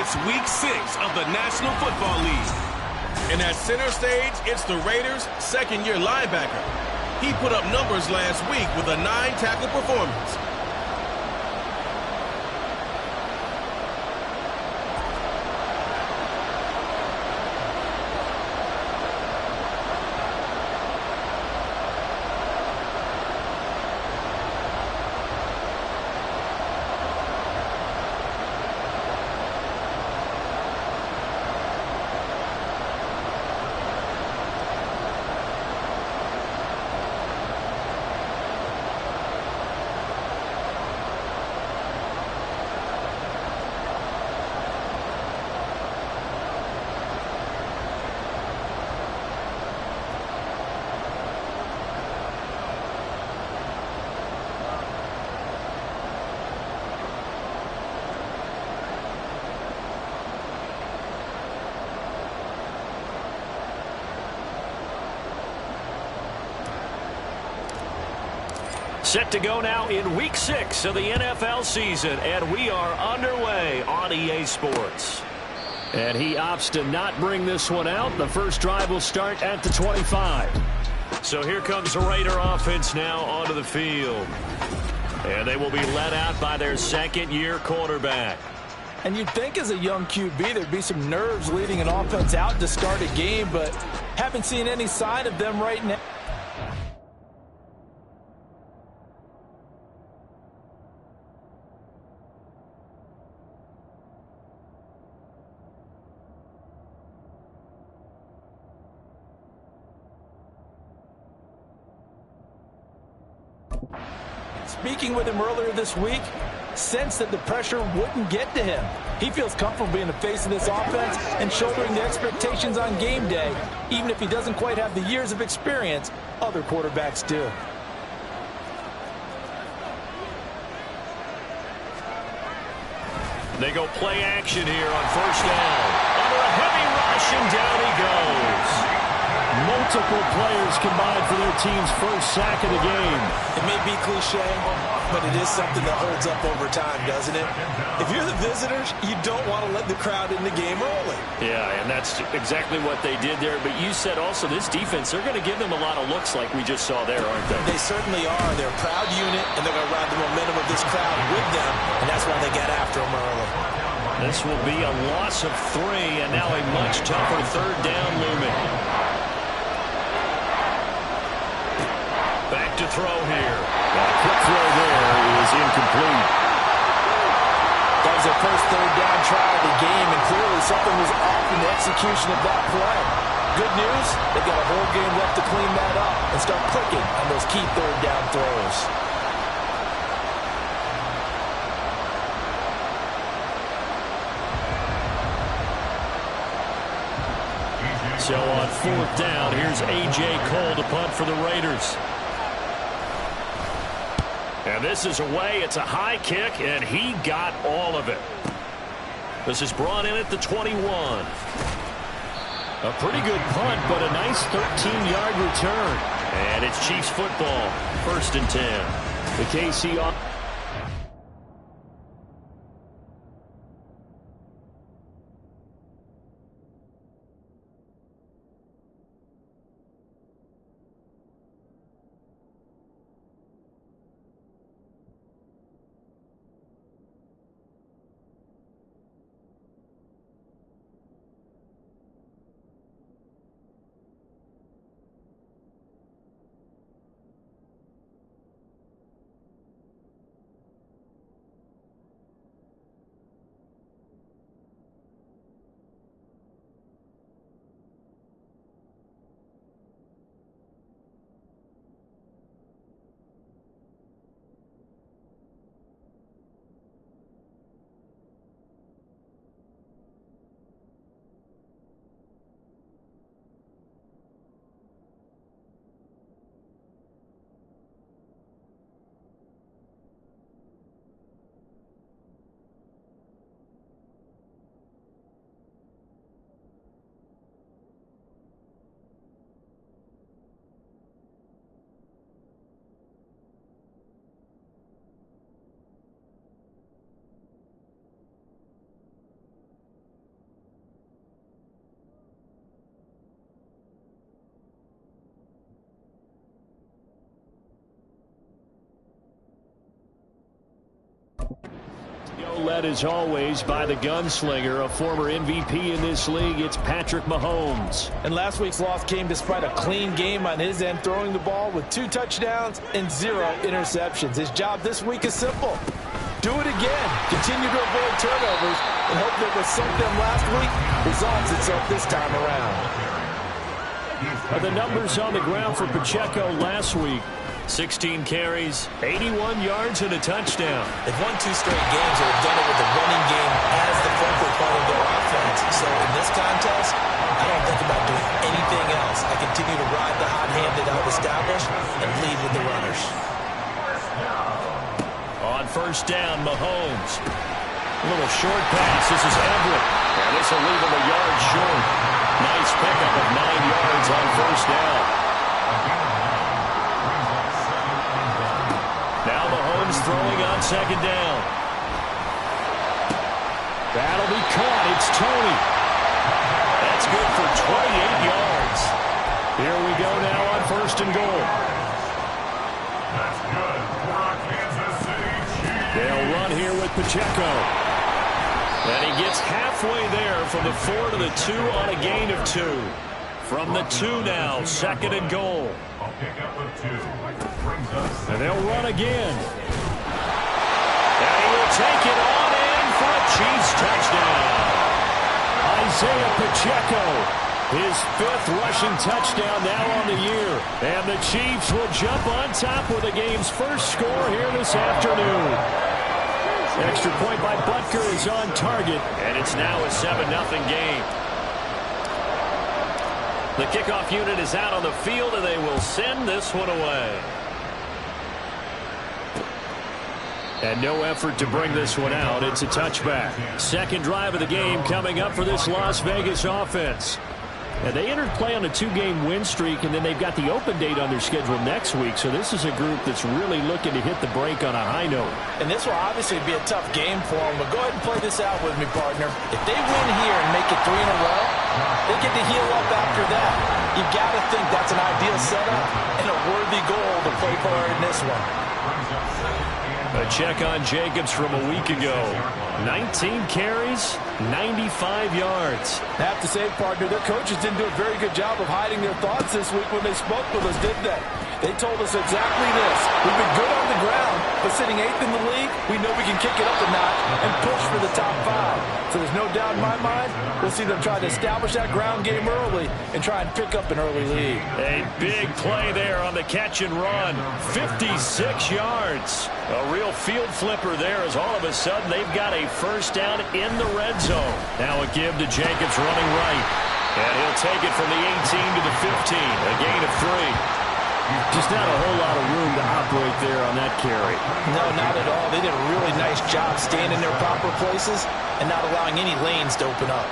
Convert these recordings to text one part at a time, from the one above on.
It's Week 6 of the National Football League. And at center stage, it's the Raiders' second-year linebacker. He put up numbers last week with a 9-tackle performance. Set to go now in Week 6 of the NFL season, and we are underway on EA Sports. And he opts to not bring this one out. The first drive will start at the 25. So here comes the Raider offense now onto the field. And they will be led out by their second-year quarterback. And you'd think as a young QB there'd be some nerves leading an offense out to start a game, but haven't seen any sign of them right now. Speaking with him earlier this week, sensed that the pressure wouldn't get to him. He feels comfortable being the face of this offense and shouldering the expectations on game day, even if he doesn't quite have the years of experience other quarterbacks do. They go play action here on first down. Under a heavy rush, and down he goes. Multiple players combined for their team's first sack of the game. It may be cliche, but it is something that holds up over time, doesn't it? If you're the visitors, you don't want to let the crowd in the game early. Yeah, and that's exactly what they did there. But you said also this defense, they're going to give them a lot of looks like we just saw there, aren't they? They certainly are. They're a proud unit, and they're going to ride the momentum of this crowd with them, and that's why they get after them early. This will be a loss of 3, and now a much tougher third down looming. Back to throw here. That quick throw there is incomplete. That was their first third down try of the game, and clearly something was off in the execution of that play. Good news, they've got a whole game left to clean that up and start clicking on those key third down throws. So on fourth down, here's A.J. Cole to punt for the Raiders. And this is away. It's a high kick, and he got all of it. This is brought in at the 21. A pretty good punt, but a nice 13-yard return. And it's Chiefs football, 1st and 10. The KC on. led as always by the gunslinger, a former MVP in this league. It's Patrick Mahomes. And last week's loss came despite a clean game on his end, throwing the ball with 2 touchdowns and 0 interceptions. His job this week is simple. Do it again. Continue to avoid turnovers and hope that what sunk them last week resolves itself this time around. The numbers on the ground for Pacheco last week: 16 carries, 81 yards, and a touchdown. They've won 2 straight games and have done it with the running game as the focal point of their offense. So in this contest, I don't think about doing anything else. I continue to ride the hot hand that I've established and lead with the runners. On first down, Mahomes. A little short pass. This is Everett. And this will leave him a yard short. Nice pickup of 9 yards on first down. Now Mahomes throwing on second down. That'll be caught. It's Tony. That's good for 28 yards. Here we go now on first and goal. That's good for our Kansas City Chiefs. They'll run here with Pacheco. And he gets halfway there from the 4 to the 2 on a gain of 2. From the 2 now, second and goal. I'll pick up a 2. Brings us. And they'll run again. And he will take it on in for a Chiefs touchdown. Isaiah Pacheco, his 5th rushing touchdown now on the year. And the Chiefs will jump on top with the game's first score here this afternoon. Extra point by Butker is on target, and it's now a 7-0 game. The kickoff unit is out on the field, and they will send this one away. And no effort to bring this one out. It's a touchback. Second drive of the game coming up for this Las Vegas offense. And they entered play on a 2-game win streak, and then they've got the open date on their schedule next week. So this is a group that's really looking to hit the break on a high note. And this will obviously be a tough game for them, but go ahead and play this out with me, partner. If they win here and make it 3 in a row, they get to heal up after that. You got to think that's an ideal setup and a worthy goal to play for in this one. A check on Jacobs from a week ago. 19 carries, 95 yards. I have to say, partner, their coaches didn't do a very good job of hiding their thoughts this week when they spoke with us, did they? They told us exactly this. We've been good on the ground, but sitting 8th in the league, we know we can kick it up a notch and push for the top 5. So there's no doubt in my mind, we'll see them try to establish that ground game early and try and pick up an early lead. A big play there on the catch and run. 56 yards. A real field flipper there as all of a sudden they've got a first down in the red zone. Now a give to Jacobs running right. And he'll take it from the 18 to the 15. A gain of 3. Just not a whole lot of room to operate there on that carry. No, not at all. They did a really nice job staying in their proper places and not allowing any lanes to open up.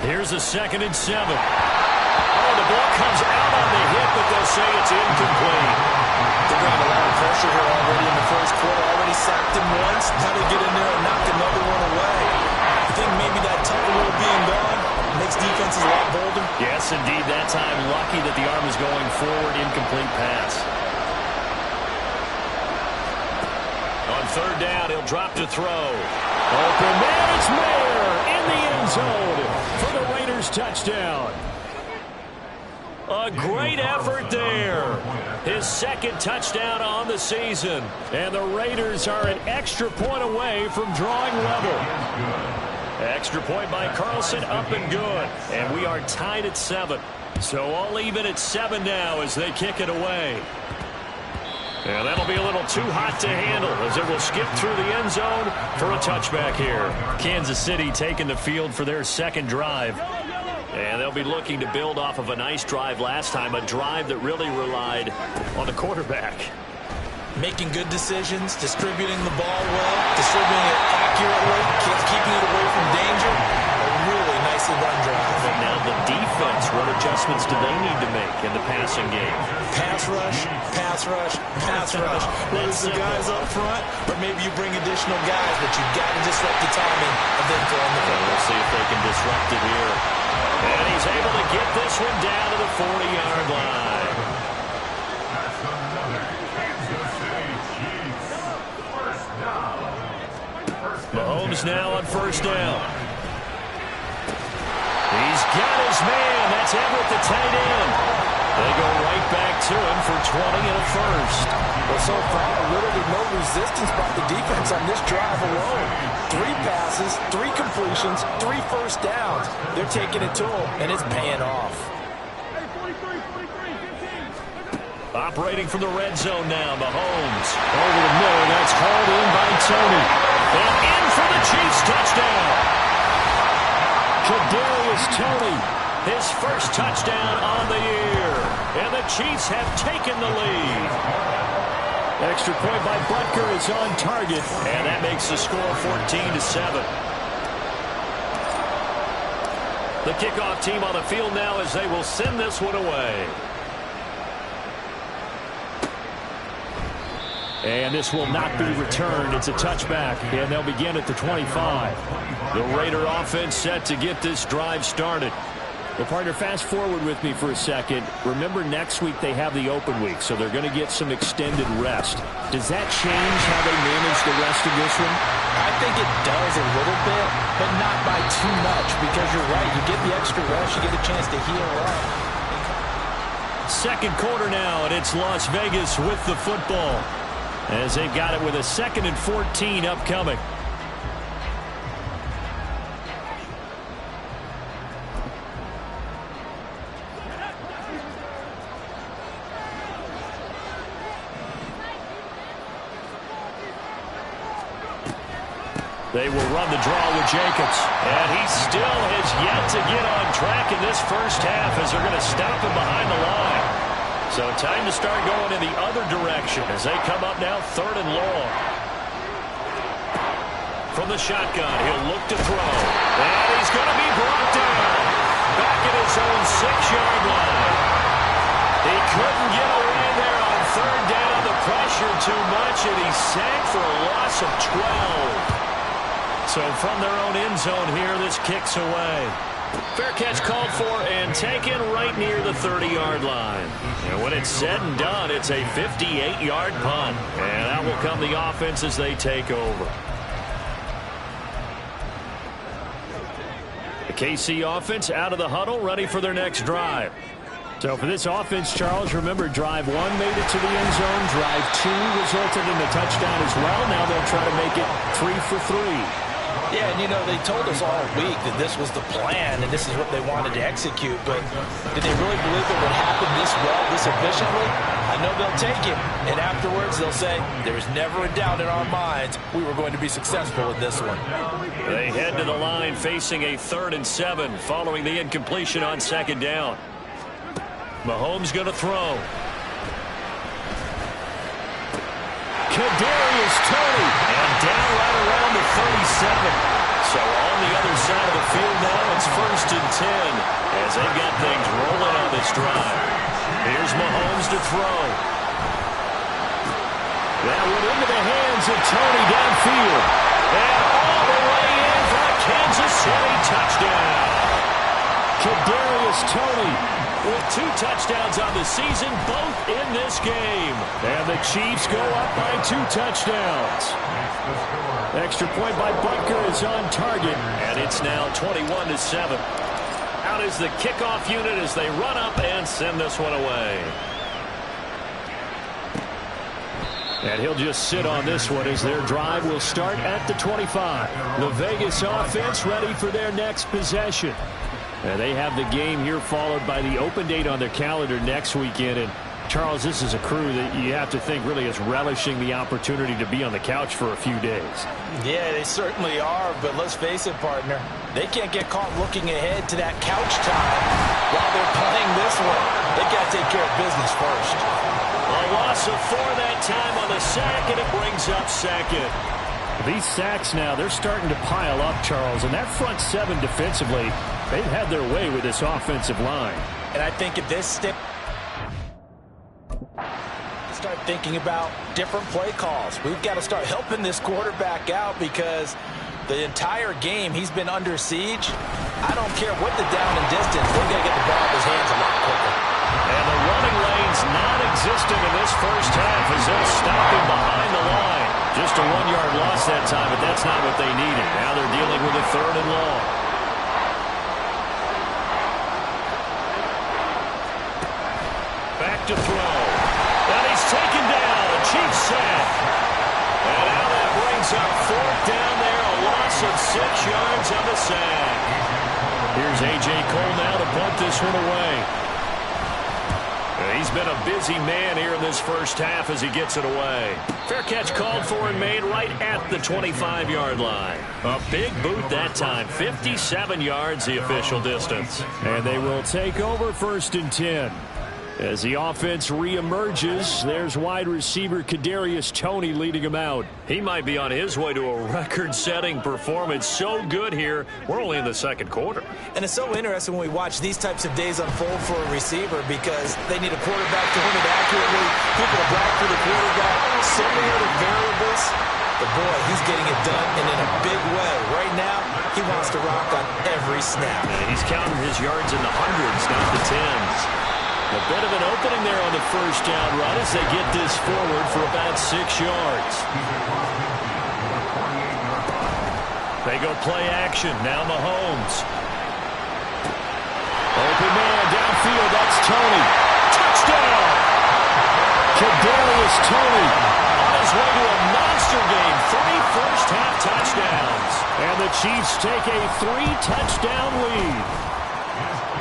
Here's a 2nd and 7. Oh, the ball comes out on the hit, but they'll say it's incomplete. They're bringing a lot of pressure here already in the first quarter. Already sacked him once. Now they get in there and knock another one away. I think maybe that tougher rule being gone makes defenses a lot bolder. Yes, indeed. That time, lucky that the arm is going forward. Incomplete pass. On 3rd down, he'll drop to throw. Open man, it's Mayer in the end zone for the Raiders touchdown. A great effort there. His 2nd touchdown on the season. And the Raiders are an extra point away from drawing level. Extra point by Carlson, up and good. And we are tied at 7. So all even at 7 now as they kick it away. And that'll be a little too hot to handle as it will skip through the end zone for a touchback here. Kansas City taking the field for their 2nd drive. And they'll be looking to build off of a nice drive last time, a drive that really relied on the quarterback. Making good decisions, distributing the ball well, distributing it accurately, keeping it away from danger. A really nicely run drive. And now the defense, what adjustments do they need to make in the passing game? Pass rush, pass rush, pass rush. Whether it's the guys up front or maybe you bring additional guys, but you've got to disrupt the timing of them throwing the football. We'll see if they can disrupt it here. And he's able to get this one down to the 40-yard line. That's another Kansas City Chiefs first down. Mahomes now on first down. He's got his man. That's Everett, the tight end. They go right back to him for 20 and a first. Well, so far, literally no resistance by the defense on this drive alone. 3 passes, 3 completions, 3 first downs. They're taking it to him, and it's paying off. Operating from the red zone now, Mahomes. Over the middle, that's hauled in by Tony. And in for the Chiefs touchdown. Kadarius Toney, his first touchdown on the year. And the Chiefs have taken the lead. Extra point by Butker is on target. And that makes the score 14-7. The kickoff team on the field now as they will send this one away. And this will not be returned. It's a touchback, and they'll begin at the 25. The Raider offense set to get this drive started. Well, partner, fast forward with me for a second. Remember, next week they have the open week, so they're going to get some extended rest. Does that change how they manage the rest of this one? I think it does a little bit, but not by too much, because you're right. You get the extra rest, you get a chance to heal up. Second quarter now, and it's Las Vegas with the football, as they've got it with a 2nd and 14 upcoming. They will run the draw with Jacobs. And he still has yet to get on track in this first half as they're going to stop him behind the line. So time to start going in the other direction as they come up now 3rd and long. From the shotgun, he'll look to throw. And he's going to be brought down. Back at his own 6-yard line. He couldn't get away there on 3rd down. The pressure too much, and he sacked for a loss of 12. So from their own end zone here, this kicks away. Fair catch called for and taken right near the 30-yard line. And when it's said and done, it's a 58-yard punt. And out will come the offense as they take over. The KC offense out of the huddle, ready for their next drive. So for this offense, Charles, remember, drive 1 made it to the end zone. Drive 2 resulted in a touchdown as well. Now they'll try to make it 3 for 3. Yeah, and you know, they told us all week that this was the plan and this is what they wanted to execute, but did they really believe it would happen this well, this efficiently? I know they'll take it, and afterwards they'll say, there was never a doubt in our minds we were going to be successful with this one. They head to the line facing a 3rd and 7 following the incompletion on 2nd down. Mahomes going to throw. Kadarius Toney, and down right around the 37. So on the other side of the field now, it's 1st and 10 as they've got things rolling on this drive. Here's Mahomes to throw. That went into the hands of Toney downfield. And all the way in for a Kansas City touchdown. Kadarius Toney with 2 touchdowns on the season, both in this game. And the Chiefs go up by 2 touchdowns. Extra point by Butker is on target, and it's now 21-7. Out is the kickoff unit as they run up and send this one away. And he'll just sit on this one as their drive will start at the 25. The Vegas offense ready for their next possession. And they have the game here followed by the open date on their calendar next weekend. And Charles, this is a crew that you have to think really is relishing the opportunity to be on the couch for a few days. Yeah, they certainly are, but let's face it, partner. They can't get caught looking ahead to that couch time while they're playing this one. They got to take care of business first. A loss of 4 that time on the sack, and it brings up 2nd. These sacks now, they're starting to pile up, Charles, and that front 7 defensively, they've had their way with this offensive line. And I think if this start thinking about different play calls. We've got to start helping this quarterback out because the entire game he's been under siege. I don't care what the down and distance. We're going to get the ball in his hands a lot quicker. And the running lane's non-existent in this first half as they'll stop him behind the line. Just a 1-yard loss that that time, but that's not what they needed. Now they're dealing with a 3rd and long. Back to throw. And he's taken down. A Chiefs sack. And now that brings up 4th down there. A loss of 6 yards on the sack. Here's A.J. Cole now to punt this one away. He's been a busy man here in this first half as he gets it away. Fair catch called for and made right at the 25-yard line. A big boot that time. 57 yards the official distance. And they will take over 1st and 10. As the offense reemerges, there's wide receiver Kadarius Toney leading him out. He might be on his way to a record-setting performance. So good here. We're only in the 2nd quarter. And it's so interesting when we watch these types of days unfold for a receiver because they need a quarterback to win it accurately, people to block for the quarterback, so many other variables. But boy, he's getting it done and in a big way. Right now, he wants to rock on every snap. And he's counting his yards in the hundreds, not the tens. A bit of an opening there on the 1st down run as they get this forward for about 6 yards. They go play action. Now Mahomes. Open man downfield. That's Toney. Touchdown! Kadarius Toney on his way to a monster game. 3 first-half touchdowns. And the Chiefs take a 3-touchdown lead.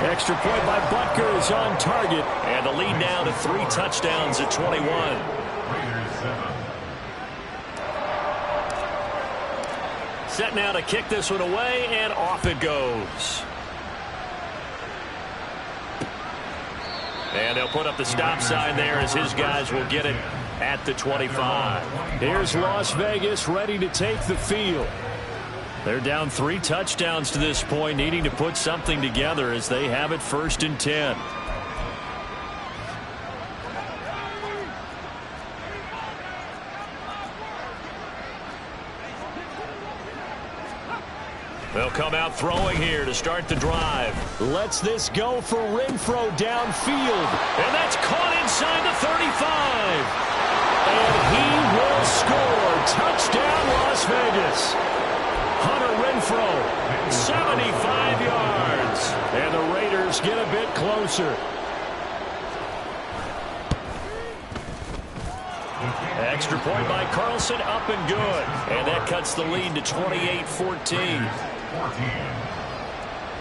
Extra point by Butker is on target. And the lead now to 3 touchdowns at 21. Set now to kick this one away, and off it goes. And they'll put up the stop sign there as his guys will get it at the 25. Here's Las Vegas ready to take the field. They're down 3 touchdowns to this point, needing to put something together as they have it 1st and 10. They'll come out throwing here to start the drive. Lets this go for Renfro downfield. And that's caught inside the 35. And he will score. Touchdown, Las Vegas. Hunter Renfro, 75 yards. And the Raiders get a bit closer. Extra point by Carlson, up and good. And that cuts the lead to 28-14.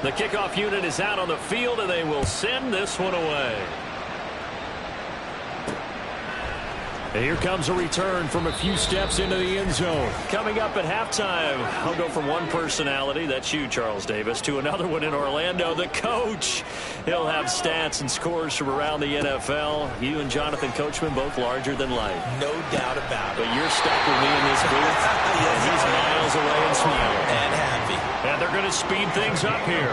The kickoff unit is out on the field, and they will send this one away. And here comes a return from a few steps into the end zone. Coming up at halftime, I'll go from one personality, that's you, Charles Davis, to another one in Orlando, the coach. He'll have stats and scores from around the NFL. You and Jonathan Coachman both larger than life. No doubt about it. But you're stuck with me in this booth. Yes, and he's miles away and smiling. And happy. And they're going to speed things up here.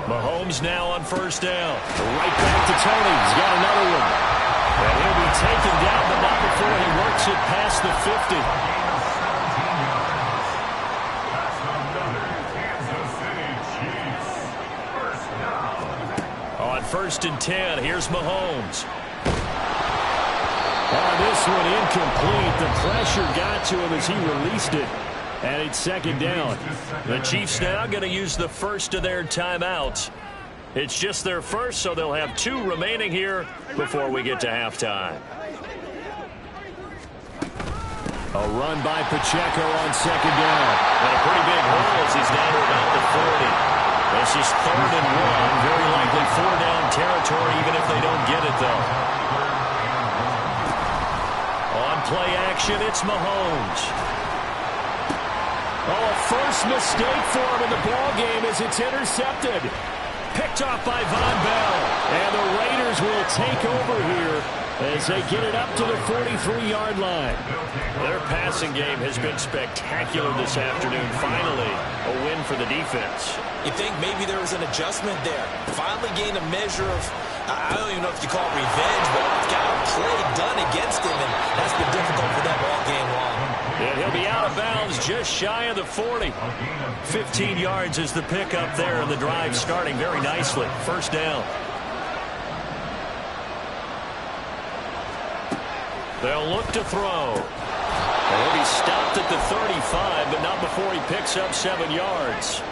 Mahomes now on 1st down. Right back to Toney. He's got another one. And he'll be taken down, but not before he works it past the 50. On 1st and 10, here's Mahomes. On this one, incomplete. The pressure got to him as he released it. And it's 2nd down. The Chiefs now going to use the first of their timeouts. It's just their first, so they'll have 2 remaining here before we get to halftime. A run by Pacheco on 2nd down. And a pretty big hole as he's down to about the 40. This is 3rd and 1. Very likely 4-down territory, even if they don't get it, though. On play action, it's Mahomes. Oh, a first mistake for him in the ball game as it's intercepted. Picked off by Von Bell. And the Raiders will take over here as they get it up to the 43-yard line. Their passing game has been spectacular this afternoon. Finally, a win for the defense. You think maybe there was an adjustment there. Finally gained a measure of, I don't even know if you call it revenge, but got a play done against him, and that's been difficult for them all game long. And he'll be out of bounds just shy of the 40. 15 yards is the pickup there, and the drive starting very nicely. 1st down. They'll look to throw. He'll be stopped at the 35, but not before he picks up 7 yards.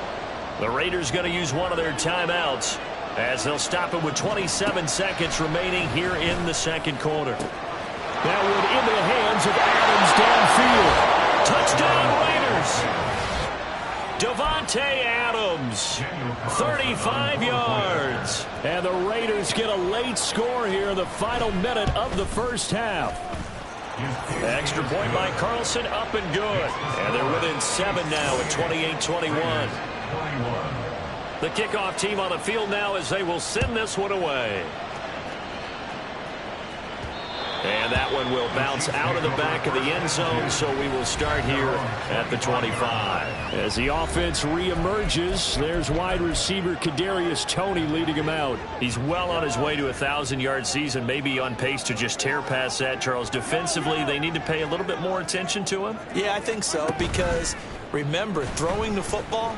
The Raiders going to use one of their timeouts as they'll stop it with 27 seconds remaining here in the second quarter. That one into the hands of Adams downfield. Touchdown Raiders. Davante Adams, 35 yards. And the Raiders get a late score here in the final minute of the first half. Extra point by Carlson, up and good. And they're within 7 now at 28-21. The kickoff team on the field now as they will send this one away. And that one will bounce out of the back of the end zone, so we will start here at the 25. As the offense reemerges, there's wide receiver Kadarius Toney leading him out. He's well on his way to a 1,000-yard season, maybe on pace to just tear past that, Charles. Defensively, they need to pay a little bit more attention to him? Yeah, I think so, because remember, throwing the football,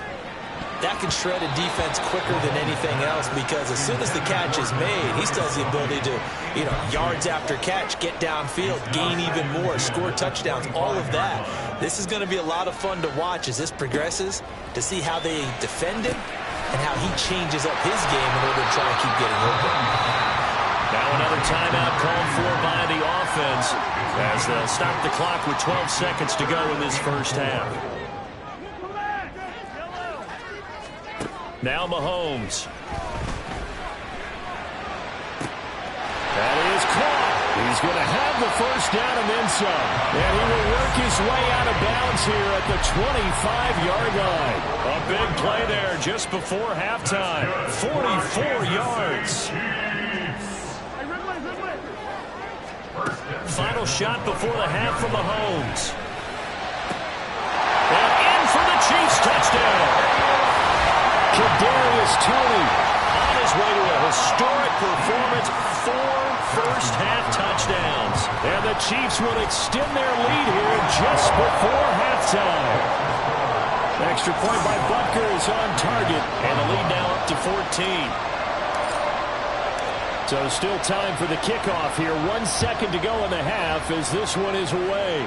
that can shred a defense quicker than anything else, because as soon as the catch is made, he still has the ability to, yards after catch, get downfield, gain even more, score touchdowns, all of that. This is going to be a lot of fun to watch as this progresses, to see how they defend him and how he changes up his game in order to try and keep getting open. Now another timeout called for by the offense as they'll stop the clock with 12 seconds to go in this first half. Now Mahomes. That is caught. He's going to have the first down and then some. And he will work his way out of bounds here at the 25-yard line. A big play there just before halftime. 44 yards. Final shot before the half from Mahomes. And in for the Chiefs touchdown. Kadarius Toney on his way to a historic performance, 4 first-half touchdowns. And the Chiefs will extend their lead here just before halftime. Extra point by Butker is on target. And the lead now up to 14. So still time for the kickoff here. 1 second to go in the half as this one is away.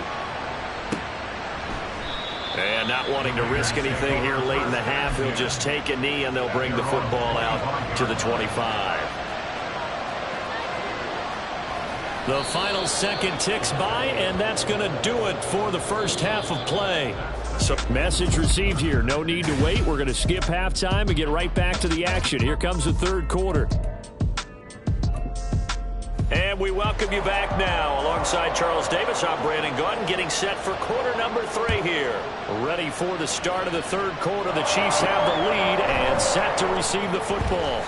And not wanting to risk anything here late in the half, he'll just take a knee and they'll bring the football out to the 25. The final second ticks by, and that's going to do it for the first half of play. So message received here. No need to wait. We're going to skip halftime and get right back to the action. Here comes the third quarter. And we welcome you back now. Alongside Charles Davis, I'm Brandon Gordon, getting set for quarter number 3 here. Ready for the start of the third quarter. The Chiefs have the lead and set to receive the football.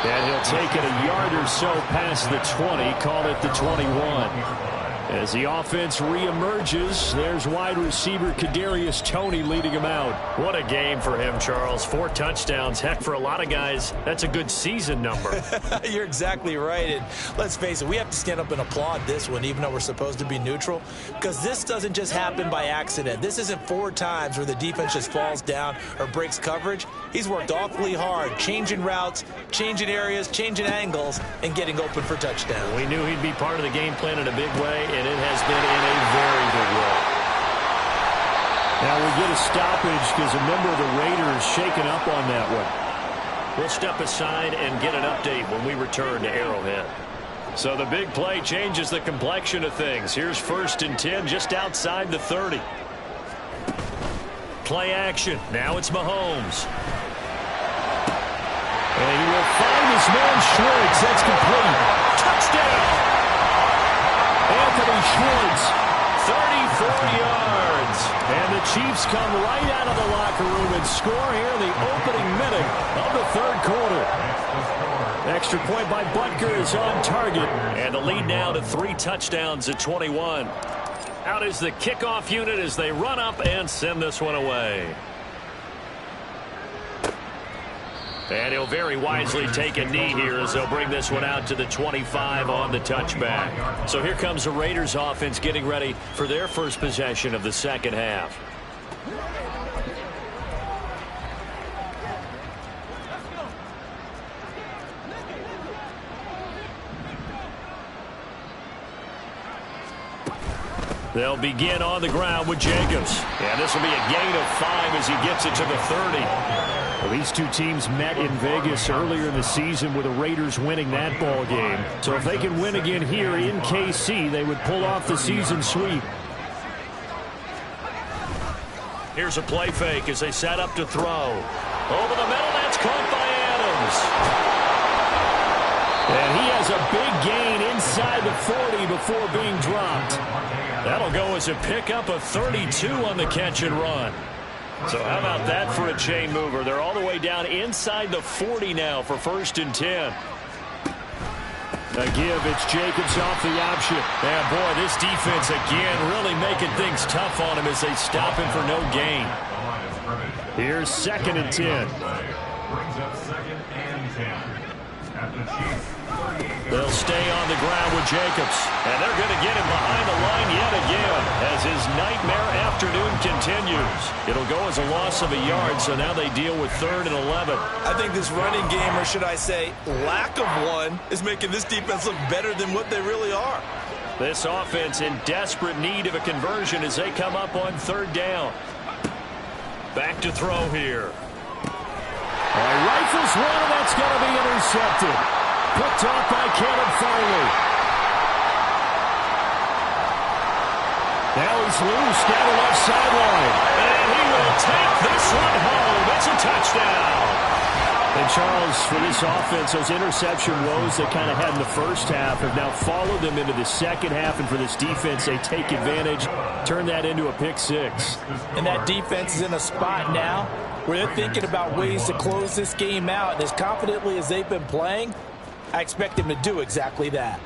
And he'll take it a yard or so past the 20, call it the 21. As the offense reemerges, there's wide receiver Kadarius Toney leading him out. What a game for him, Charles. 4 touchdowns. Heck, for a lot of guys, that's a good season number. You're exactly right. And let's face it, we have to stand up and applaud this one, even though we're supposed to be neutral, because this doesn't just happen by accident. This isn't 4 times where the defense just falls down or breaks coverage. He's worked awfully hard, changing routes, changing areas, changing angles, and getting open for touchdowns. We knew he'd be part of the game plan in a big way, and it has been in a very big way. Now we get a stoppage because a member of the Raiders shaken up on that one. We'll step aside and get an update when we return to Arrowhead. So the big play changes the complexion of things. Here's 1st and 10 just outside the 30. Play action. Now it's Mahomes. And he will find his man Schwartz. That's complete. Touchdown! Anthony Schwartz, 34 yards. And the Chiefs come right out of the locker room and score here in the opening minute of the third quarter. Extra point by Butker is on target. And the lead now to 3 touchdowns at 21. Out is the kickoff unit as they run up and send this one away. And he'll very wisely take a knee here as they'll bring this one out to the 25 on the touchback. So here comes the Raiders offense getting ready for their first possession of the second half. They'll begin on the ground with Jacobs. And this will be a gain of 5 as he gets it to the 30. Well, these two teams met in Vegas earlier in the season with the Raiders winning that ball game. So if they can win again here in KC, they would pull off the season sweep. Here's a play fake as they set up to throw. Over the middle, that's caught by Adams. And he has a big gain inside the 40 before being dropped. That'll go as a pickup of 32 on the catch and run. So how about that for a chain mover? They're all the way down inside the 40 now for 1st and 10. A give, it's Jacobs off the option. And boy, this defense again really making things tough on him as they stop him for no gain. Here's 2nd and 10. Brings up 2nd and 10. At the Chiefs. They'll stay on the ground with Jacobs. And they're going to get him behind the line yet again as his nightmare afternoon continues. It'll go as a loss of a yard, so now they deal with 3rd and 11. I think this running game, or should I say lack of one, is making this defense look better than what they really are. This offense in desperate need of a conversion as they come up on 3rd down. Back to throw here. Rifles one, and that's going to be intercepted. Picked off by Caleb Farley. Now he's loose down the left sideline. And he will take this one home. It's a touchdown. And Charles, for this offense, those interception woes they kind of had in the first half have now followed them into the second half. And for this defense, they take advantage, turn that into a pick 6. And that defense is in a spot now where they're thinking about ways to close this game out. And as confidently as they've been playing, I expect them to do exactly that.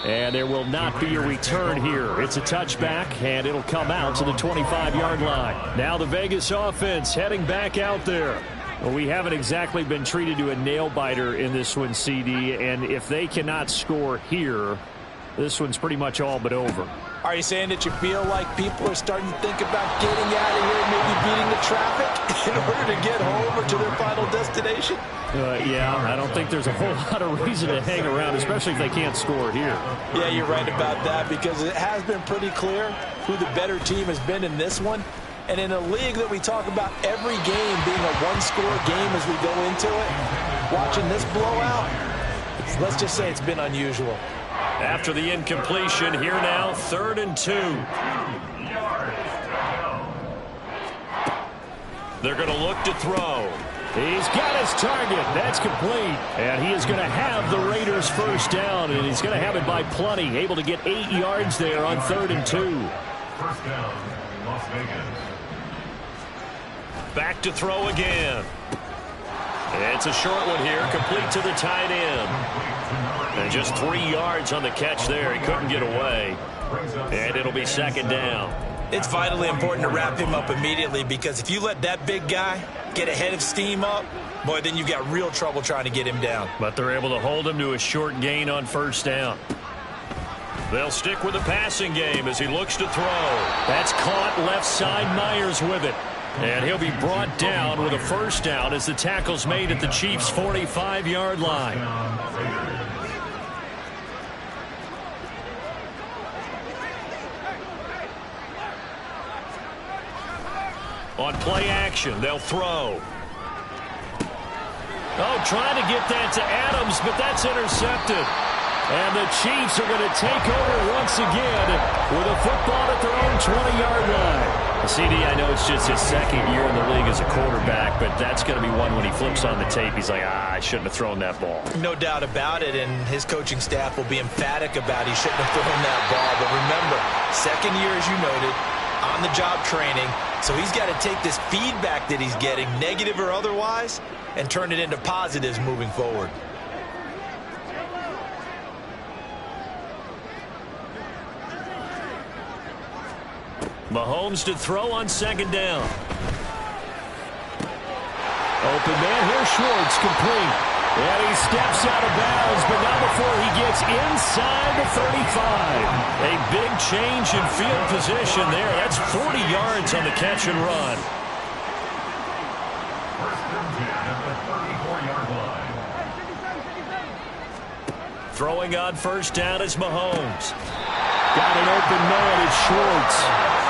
And there will not be a return here. It's a touchback, and it'll come out to the 25-yard line. Now the Vegas offense heading back out there. Well, we haven't exactly been treated to a nail-biter in this one, CD, and if they cannot score here, this one's pretty much all but over. Are you saying that you feel like people are starting to think about getting out of here and maybe beating the traffic in order to get home or to their final destination? Yeah, I don't think there's a whole lot of reason to hang around, especially if they can't score here. Yeah, you're right about that because it has been pretty clear who the better team has been in this one. And in a league that we talk about every game being a one-score game as we go into it, watching this blowout, let's just say it's been unusual. After the incompletion, here now, 3rd and 2. They're going to look to throw. He's got his target. That's complete. And he is going to have the Raiders' first down, and he's going to have it by plenty. Able to get 8 yards there on 3rd and 2. First down, Las Vegas. Back to throw again. It's a short one here, complete to the tight end. And just 3 yards on the catch there. He couldn't get away. And it'll be 2nd down. It's vitally important to wrap him up immediately because if you let that big guy get a head of steam up, boy, then you've got real trouble trying to get him down. But they're able to hold him to a short gain on 1st down. They'll stick with the passing game as he looks to throw. That's caught left side. Myers with it. And he'll be brought down with a 1st down as the tackle's made at the Chiefs' 45-yard line. On play action, they'll throw. Oh, trying to get that to Adams, but that's intercepted. And the Chiefs are going to take over once again with a football at their own 20-yard line. CD, I know it's just his 2nd year in the league as a quarterback, but that's going to be one when he flips on the tape. He's like, I shouldn't have thrown that ball. No doubt about it, and his coaching staff will be emphatic about he shouldn't have thrown that ball. But remember, 2nd year, as you noted, on-the-job training, so he's got to take this feedback that he's getting, negative or otherwise, and turn it into positives moving forward. Mahomes to throw on 2nd down. Open man here, Schwartz, complete. And he steps out of bounds, but not before he gets inside the 35. A big change in field position there. That's 40 yards on the catch and run. First and 10 at the 34-yard line. Throwing on first down is Mahomes. Got an open man. It's Schwartz.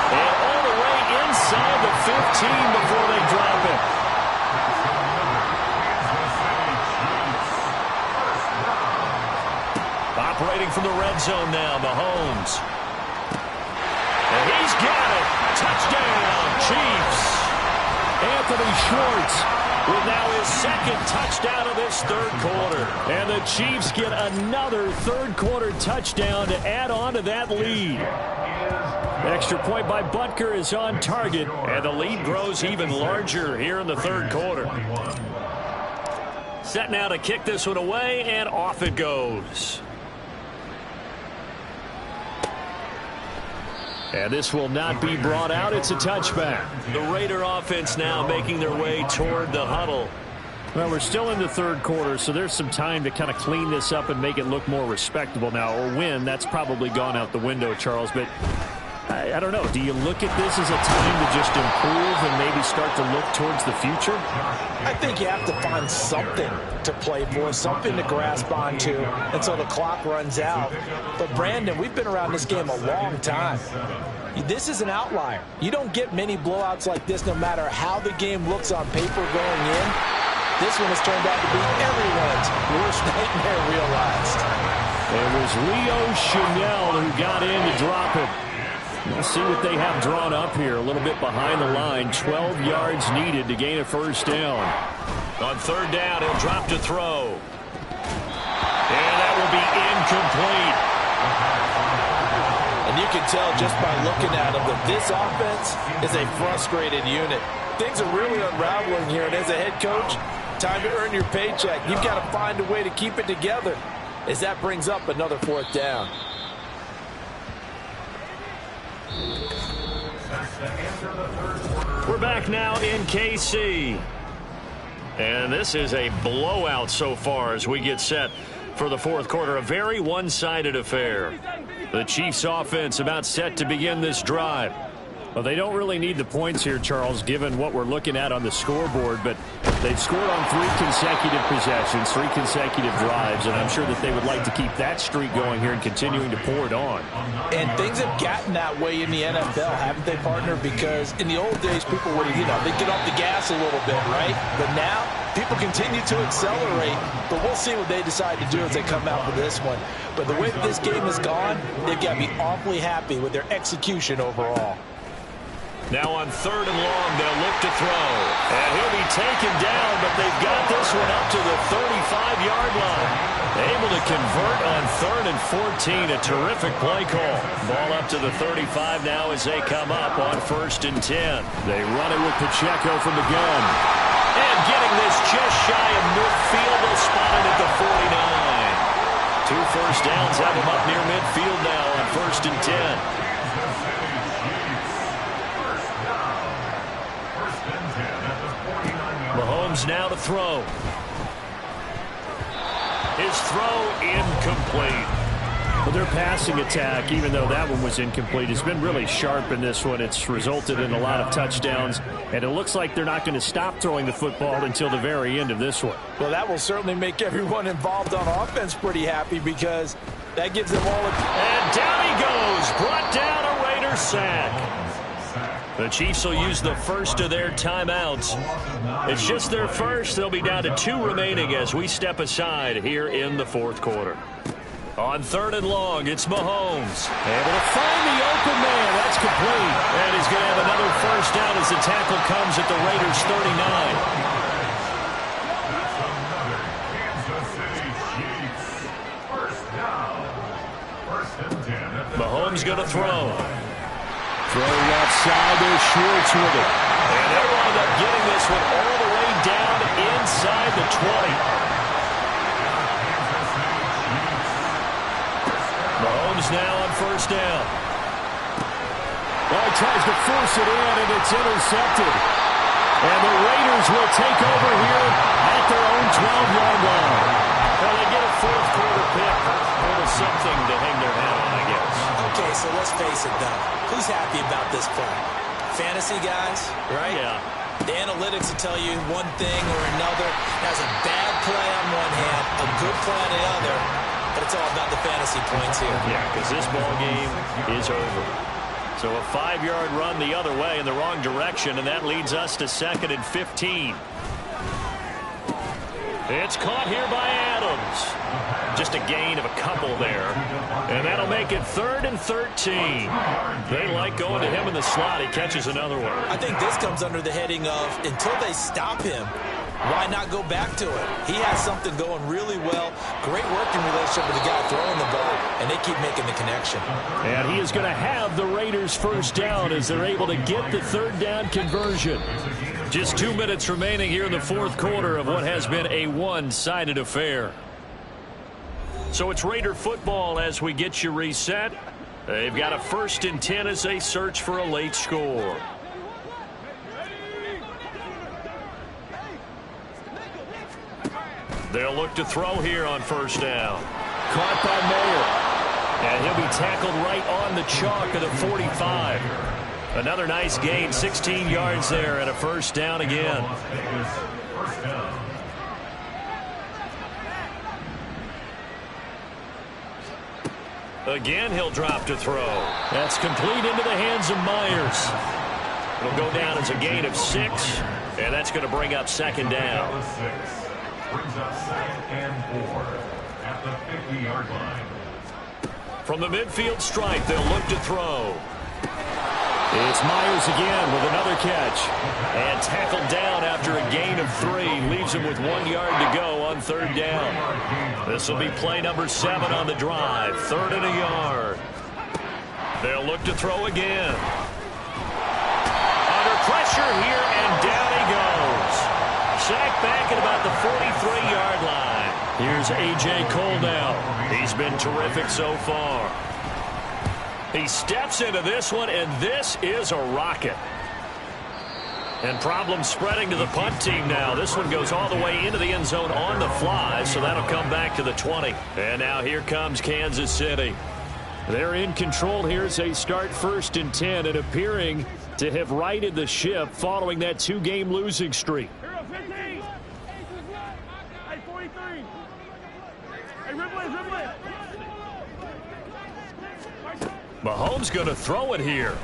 And all the way inside the 15 before they drop it. Operating from the red zone now, Mahomes. And he's got it. Touchdown, Chiefs. Anthony Schwartz with now his second touchdown of this third quarter. And the Chiefs get another third-quarter touchdown to add on to that lead. Extra point by Butker is on target. And the lead grows even larger here in the third quarter. Set now to kick this one away, and off it goes. And this will not be brought out. It's a touchback. The Raider offense now making their way toward the huddle. Well, we're still in the third quarter, so there's some time to kind of clean this up and make it look more respectable now. Or win, that's probably gone out the window, Charles. But I don't know. Do you look at this as a time to just improve and maybe start to look towards the future? I think you have to find something to play for, something to grasp onto until the clock runs out. But, Brandon, we've been around this game a long time. This is an outlier. You don't get many blowouts like this no matter how the game looks on paper going in. This one has turned out to be everyone's worst nightmare realized. It was Leo Chanel who got in to drop it. We'll see what they have drawn up here. A little bit behind the line. 12 yards needed to gain a first down. On third down, he'll drop to throw. And that will be incomplete. And you can tell just by looking at them that this offense is a frustrated unit. Things are really unraveling here, and as a head coach, time to earn your paycheck. You've got to find a way to keep it together as that brings up another fourth down. We're back now in KC. And this is a blowout so far as we get set for the fourth quarter. A very one-sided affair. The Chiefs offense about set to begin this drive. Well, they don't really need the points here, Charles, given what we're looking at on the scoreboard, but they've scored on 3 consecutive possessions, 3 consecutive drives, and I'm sure that they would like to keep that streak going here and continuing to pour it on. And things have gotten that way in the NFL, haven't they, partner? Because in the old days, people would, they'd get off the gas a little bit, right? But now, people continue to accelerate, but we'll see what they decide to do as they come out for this one. But the way that this game has gone, they've got to be awfully happy with their execution overall. Now on third and long, they'll look to throw. And he'll be taken down, but they've got this one up to the 35-yard line. Able to convert on third and 14. A terrific play call. Ball up to the 35 now as they come up on first and 10. They run it with Pacheco from the gun. And getting this just shy of midfield, they'll spot it at the 49. 2 first downs have them up near midfield now on first and 10. Mahomes now to throw. His throw incomplete. Well, their passing attack, even though that one was incomplete, has been really sharp in this one. It's resulted in a lot of touchdowns, and it looks like they're not going to stop throwing the football until the very end of this one. Well, that will certainly make everyone involved on offense pretty happy because that gives them all And down he goes. Brought down a Raider sack. The Chiefs will use the first of their timeouts. It's just their first. They'll be down to 2 remaining as we step aside here in the fourth quarter. On third and long, it's Mahomes. Able to find the open man. That's complete. And he's going to have another first down as the tackle comes at the Raiders' 39. Mahomes going to throw. Throw left side, there's Schwartz with it. And they wound up getting this one all the way down inside the 20. Mahomes now on first down. Well, he tries to force it in, and it's intercepted. And the Raiders will take over here at their own 12-yard line. Well, they get a fourth quarter pick. A little something to hang their hat on, I guess. Okay, so let's face it, though. Who's happy about this play? Fantasy guys, right? Yeah. The analytics will tell you one thing or another. Has a bad play on one hand, a good play on the other. but it's all about the fantasy points here. Yeah, because this ball game is over. So a 5-yard run the other way in the wrong direction, and that leads us to 2nd and 15. It's caught here by Adams. Just a gain of a couple there. And that'll make it 3rd and 13. They like going to him in the slot. He catches another one. I think this comes under the heading of until they stop him, why not go back to it? He has something going really well. Great working relationship with the guy throwing the ball, and they keep making the connection. And he is going to have the Raiders first down as they're able to get the 3rd down conversion. Just 2 minutes remaining here in the 4th quarter of what has been a one-sided affair. So it's Raider football as we get you reset. They've got a 1st and 10 as they search for a late score. They'll look to throw here on 1st down. Caught by Mayer. And he'll be tackled right on the chalk of the 45. Another nice gain, 16 yards there, and a 1st down again. Again, he'll drop to throw. That's complete into the hands of Myers. It'll go down as a gain of 6, and that's going to bring up 2nd down. Brings up 2nd and 4 at the 50-yard line. From the midfield stripe, they'll look to throw. It's Myers again with another catch. And tackled down after a gain of 3. Leaves him with 1 yard to go on 3rd down. This will be play number 7 on the drive. 3rd and a yard. They'll look to throw again. Under pressure here, and down he goes. Sacked back at about the 43-yard line. Here's A.J. Cole now. He's been terrific so far. He steps into this one, and this is a rocket. And problems spreading to the punt team now. This one goes all the way into the end zone on the fly, so that'll come back to the 20. And now here comes Kansas City. They're in control here as they start 1st and 10 and appearing to have righted the ship following that 2-game losing streak. Mahomes going to throw it here.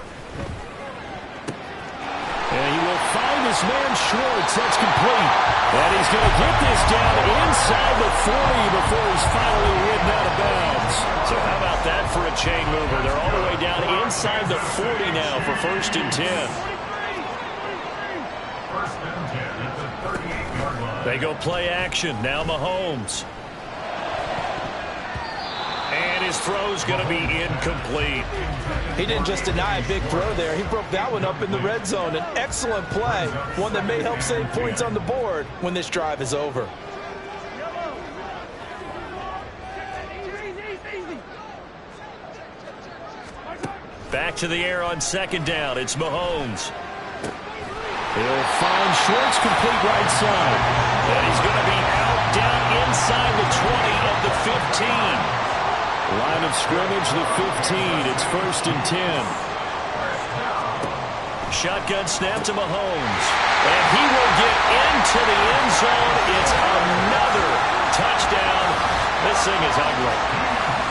And he will find his man Schwartz. That's complete. And he's going to get this down inside the 40 before he's finally ridden out of bounds. So how about that for a chain mover? They're all the way down inside the 40 now for 1st and 10. 1st and 10 at the 38-yard line. They go play action. Now Mahomes. And his throw's going to be incomplete. He didn't just deny a big throw there. He broke that one up in the red zone. An excellent play, one that may help save points on the board when this drive is over. Back to the air on 2nd down. It's Mahomes. He'll find Schwartz complete right side. And he's going to be out down inside the 20 of the 15. Line of scrimmage, the 15. It's 1st and 10. Shotgun snap to Mahomes. And he will get into the end zone. It's another touchdown. This thing is ugly.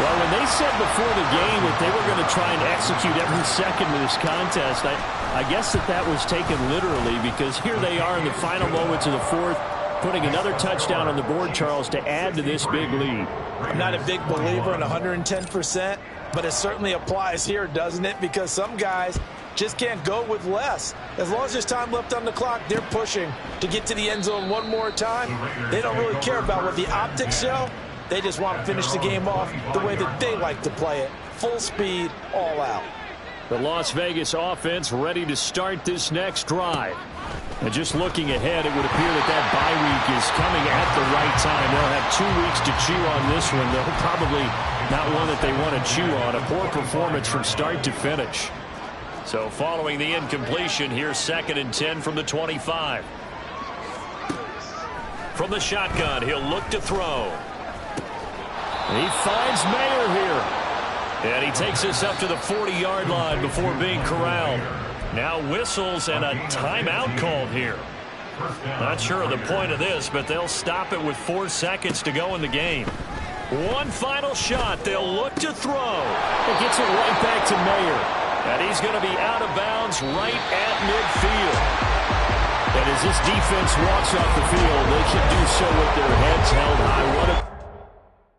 Well, when they said before the game that they were going to try and execute every second of this contest, I guess that was taken literally, because here they are in the final moments of the 4th, putting another touchdown on the board, Charles, to add to this big lead. I'm not a big believer in 110%, but it certainly applies here, doesn't it? Because some guys just can't go with less. As long as there's time left on the clock, they're pushing to get to the end zone one more time. They don't really care about what the optics show. They just want to finish the game off the way that they like to play it. Full speed, all out. The Las Vegas offense ready to start this next drive. And just looking ahead, it would appear that bye week is coming at the right time. They'll have 2 weeks to chew on this one, though probably not one that they want to chew on. A poor performance from start to finish. So following the incompletion, here's 2nd and 10 from the 25. From the shotgun, he'll look to throw. He finds Mayer here. And he takes this up to the 40-yard line before being corralled. Now whistles and a timeout called here. Not sure of the point of this, but they'll stop it with 4 seconds to go in the game. One final shot. They'll look to throw. It gets it right back to Mayer. And he's going to be out of bounds right at midfield. And as this defense walks off the field, they should do so with their heads held high. What a